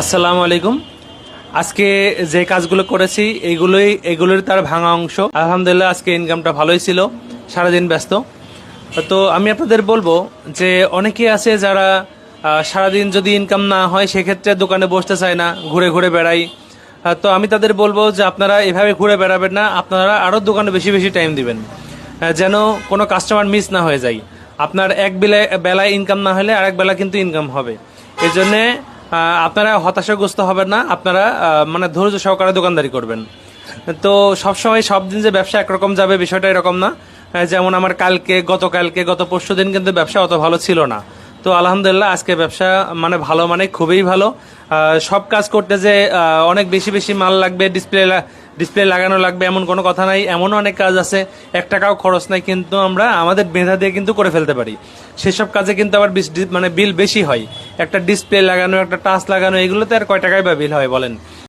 আসসালামু আলাইকুম। আজকে যে কাজগুলো করেছি এগুলোর তার ভাঙা অংশ। আলহামদুলিল্লাহ আজকে ইনকামটা ভালোই ছিল, সারাদিন ব্যস্ত। তো আমি আপনাদের বলবো যে অনেকে আছে যারা সারাদিন যদি ইনকাম না হয় সেক্ষেত্রে দোকানে বসতে চায় না, ঘুরে ঘুরে বেড়াই। তো আমি তাদের বলবো যে আপনারা এভাবে ঘুরে বেড়াবেন না, আপনারা আরও দোকানে বেশি বেশি টাইম দিবেন, যেন কোনো কাস্টমার মিস না হয়ে যায়। আপনার এক বেলায় ইনকাম না হলে আরেক বেলা কিন্তু ইনকাম হবে। এই জন্যে আপনারা হতাশাগ্রস্ত হবেন না, আপনারা মানে ধৈর্য সহকারে দোকানদারি করবেন। তো সবসময় সব দিন যে ব্যবসা একরকম যাবে বিষয়টা এরকম না। যেমন আমার গত পরশু দিন কিন্তু ব্যবসা অত ভালো ছিল না। তো আলহামদুলিল্লাহ আজকে ব্যবসা মানে ভালো, মানে খুবই ভালো। সব কাজ করতে যে অনেক বেশি বেশি মাল লাগবে, ডিসপ্লে লাগানো লাগবে এমন কোনো কথা নাই। এমনও অনেক কাজ আছে 1 টাকাও খরচ নাই, কিন্তু আমরা আমাদের মেধা দিয়ে কিন্তু করে ফেলতে পারি। সেসব কাজে কিন্তু আবার মানে বিল বেশি হয়। একটা ডিসপ্লে লাগানো, একটা টাচ লাগানো, এগুলোতে আর কয় টাকায় বা বিল হয় বলেন।